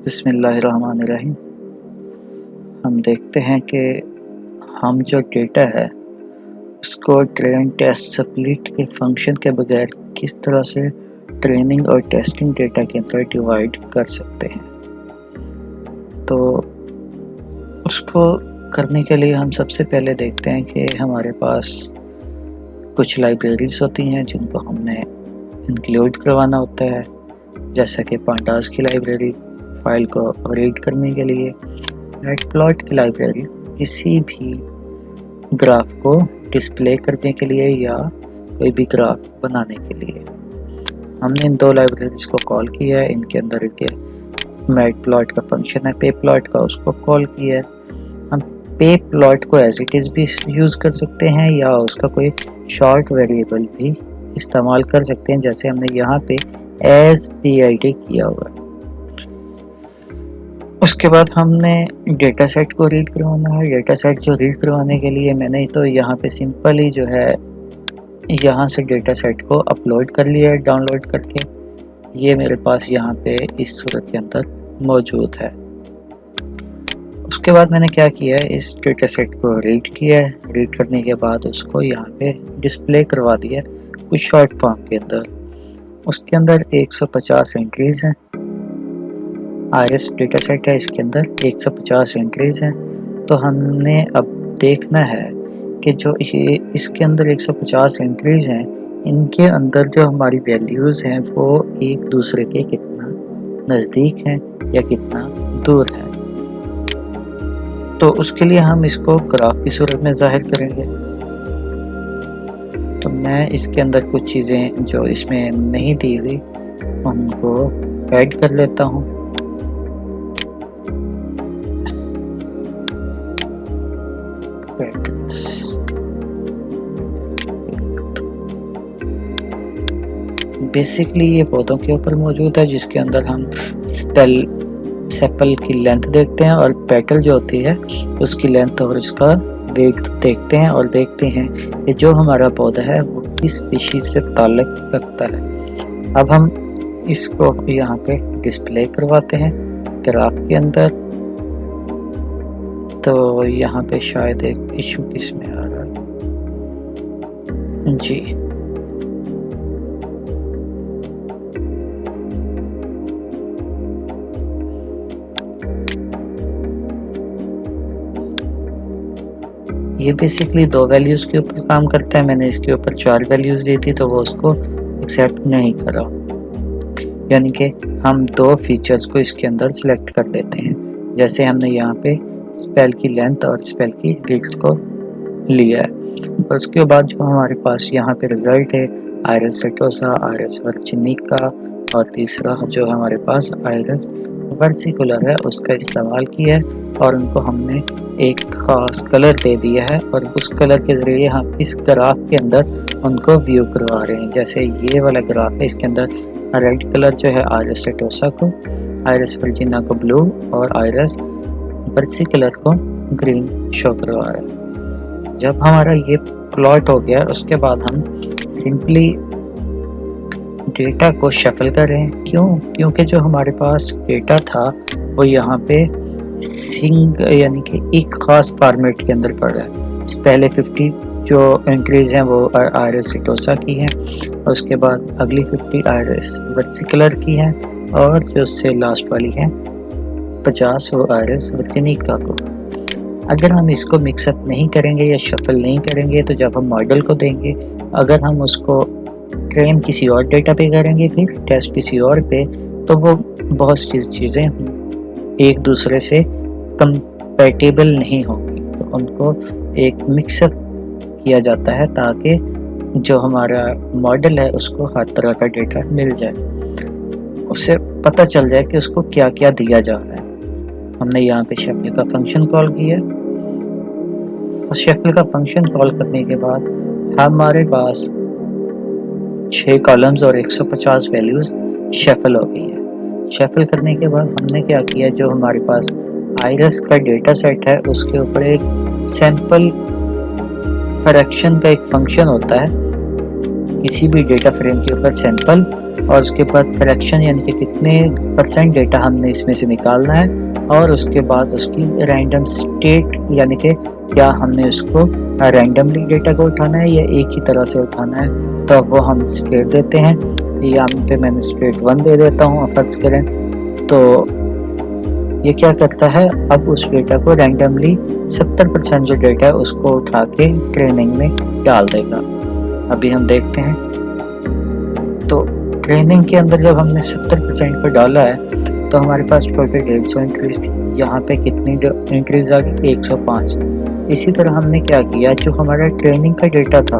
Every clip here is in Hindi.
बिस्मिल्लाहिर्रहमानिर्रहीम। हम देखते हैं कि हम जो डेटा है उसको ट्रेन टेस्ट स्प्लिट के फंक्शन के बगैर किस तरह से ट्रेनिंग और टेस्टिंग डेटा के अंदर डिवाइड कर सकते हैं। तो उसको करने के लिए हम सबसे पहले देखते हैं कि हमारे पास कुछ लाइब्रेरीज होती हैं जिनको हमने इंक्लूड करवाना होता है, जैसा कि पांडास की लाइब्रेरी फाइल को रीड करने के लिए, मैटप्लॉट की लाइब्रेरी किसी भी ग्राफ को डिस्प्ले करने के लिए या कोई भी ग्राफ बनाने के लिए। हमने इन दो लाइब्रेरीज को कॉल किया है। इनके अंदर के मैटप्लॉट का फंक्शन है पे प्लॉट का, उसको कॉल किया है। हम पे प्लॉट को एज इट इज़ भी यूज़ कर सकते हैं या उसका कोई शॉर्ट वेरिएबल भी इस्तेमाल कर सकते हैं, जैसे हमने यहाँ पे एज PID किया हुआ है। उसके बाद हमने डेटा सेट को रीड करवाना है। डेटा सेट जो रीड करवाने के लिए मैंने तो यहाँ पे सिंपल ही जो है यहाँ से डेटा सेट को अपलोड कर लिया है डाउनलोड करके। ये मेरे पास यहाँ पे इस सूरत के अंदर मौजूद है। उसके बाद मैंने क्या किया है, इस डेटा सेट को रीड किया है। रीड करने के बाद उसको यहाँ पे डिस्प्ले करवा दिया कुछ शॉर्ट फॉर्म के अंदर। उसके अंदर 150 एंट्रीज हैं। आरएस डेटा सेट है, इसके अंदर 150 एंट्रीज हैं। तो हमने अब देखना है कि जो ये इसके अंदर 150 एंट्रीज हैं, इनके अंदर जो हमारी वैल्यूज़ हैं वो एक दूसरे के कितना नज़दीक हैं या कितना दूर है। तो उसके लिए हम इसको ग्राफ की सूरत में ज़ाहिर करेंगे। तो मैं इसके अंदर कुछ चीज़ें जो इसमें नहीं दी हुई उनको ऐड कर लेता हूँ। बेसिकली ये पौधों के ऊपर मौजूद है, जिसके अंदर हम सेपल की लेंथ देखते हैं और पेटल जो होती है उसकी लेंथ और उसका वेट देखते हैं, और देखते हैं कि जो हमारा पौधा है वो किस स्पीशीज से ताल्लुक रखता है। अब हम इसको यहाँ पे डिस्प्ले करवाते हैं ग्राफ के अंदर। तो यहाँ पे शायद एक इशू किसमें आ रहा है जी। ये बेसिकली 2 वैल्यूज़ के ऊपर काम करता है। मैंने इसके ऊपर 4 वैल्यूज़ दी थी तो वो उसको एक्सेप्ट नहीं करा। यानी कि हम 2 फीचर्स को इसके अंदर सिलेक्ट कर देते हैं, जैसे हमने यहाँ पे स्पेल की लेंथ और स्पेल की विड्थ को लिया है। और उसके बाद जो हमारे पास यहाँ पे रिजल्ट है आयरस सेटोसा, आयरस वर्जिनिका और तीसरा जो हमारे पास आयरस वर्सिकुलर है उसका इस्तेमाल किया है, और उनको हमने एक खास कलर दे दिया है और उस कलर के ज़रिए हम इस ग्राफ के अंदर उनको व्यू करवा रहे हैं। जैसे ये वाला ग्राफ है, इसके अंदर रेड कलर जो है आयरस सेटोसा को, आयरस वर्जिना को ब्लू और आयरस वर्सिकुलर को ग्रीन शो करवा रहे हैं। जब हमारा ये प्लॉट हो गया उसके बाद हम सिंपली डेटा को शफल कर रहे हैं। क्योंकि जो हमारे पास डेटा था वो यहाँ पे यानी कि एक खास फॉर्मेट के अंदर पड़ रहा है। पहले 50 जो एंट्रीज हैं वो आयरस सेटोसा की हैं, और उसके बाद अगली 50 आयरस वर्सिकुलर की हैं, और जो उससे लास्ट वाली है 50 वो आयरस वर्जिनिका को। अगर हम इसको मिक्सअप नहीं करेंगे या शफल नहीं करेंगे तो जब हम मॉडल को देंगे, अगर हम उसको ट्रेन किसी और डेटा पे करेंगे फिर टेस्ट किसी और पे, तो वो बहुत सी चीज़ें एक दूसरे से कंपैटिबल नहीं होंगी। तो उनको एक मिक्सअप किया जाता है ताकि जो हमारा मॉडल है उसको हर तरह का डेटा मिल जाए, उससे पता चल जाए कि उसको क्या क्या दिया जा रहा है। हमने यहाँ पे शफल का फंक्शन कॉल किया। उस शफल का फंक्शन कॉल करने के बाद हमारे पास 6 कॉलम्स और 150 वैल्यूज़ शफल हो गई है। शफल करने के बाद हमने क्या किया, जो हमारे पास आयरस का डेटा सेट है उसके ऊपर एक सैंपल फ्रैक्शन का एक फंक्शन होता है किसी भी डेटा फ्रेम के ऊपर सैंपल और उसके बाद करेक्शन यानी कि कितने % डेटा हमने इसमें से निकालना है और उसके बाद उसकी रैंडम स्टेट यानी कि क्या हमने उसको रैंडमली डेटा को उठाना है या एक ही तरह से उठाना है, तो वो हम स्टेट देते हैं। यहाँ पे मैंने स्टेट 1 दे देता हूँ फर्ज करें। तो ये क्या करता है, अब उस डेटा को रैंडमली 70% जो डेटा है उसको उठा के ट्रेनिंग में डाल देगा। अभी हम देखते हैं। तो ट्रेनिंग के अंदर जब हमने 70% पर डाला है तो हमारे पास टोटल 150 एंट्रीज थी। यहाँ पे कितनी एंट्रीज आ गई, 105। इसी तरह हमने क्या किया, जो हमारा ट्रेनिंग का डेटा था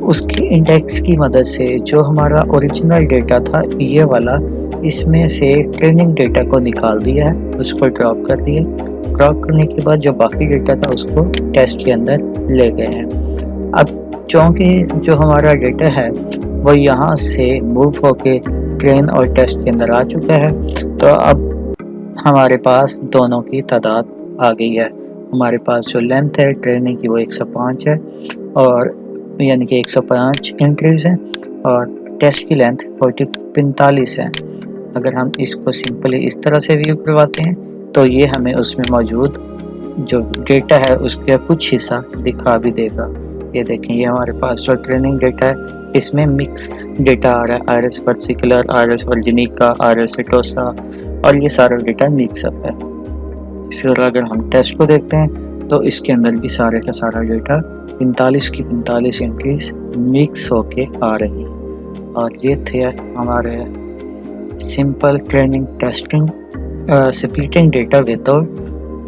उसके इंडेक्स की मदद से जो हमारा ओरिजिनल डेटा था ये वाला, इसमें से ट्रेनिंग डेटा को निकाल दिया है, उसको ड्रॉप कर दिया। ड्रॉप करने के बाद जो बाकी डेटा था उसको टेस्ट के अंदर ले गए हैं। अब चूँकि जो हमारा डेटा है वो यहाँ से मूव होके ट्रेन और टेस्ट के अंदर आ चुका है, तो अब हमारे पास दोनों की तादाद आ गई है। हमारे पास जो लेंथ है ट्रेनिंग की वो 105 है और यानी कि 105 एंट्रीज हैं और टेस्ट की लेंथ 45 है। अगर हम इसको सिंपली इस तरह से व्यू करवाते हैं तो ये हमें उसमें मौजूद जो डेटा है उसका कुछ हिस्सा दिखा भी देगा। ये देखें, ये हमारे पास जो ट्रेनिंग डेटा है इसमें मिक्स डेटा आ रहा है, RS पर्टिकुलर, RS वर्जिनिका, RS एटोसा, और ये सारा डेटा मिक्सअप है। इसी तरह अगर हम टेस्ट को देखते हैं तो इसके अंदर भी सारे का सारा डेटा 45 की 45 एंट्रीज मिक्स होके आ रही। और ये थे हमारे simple training testing splitting data without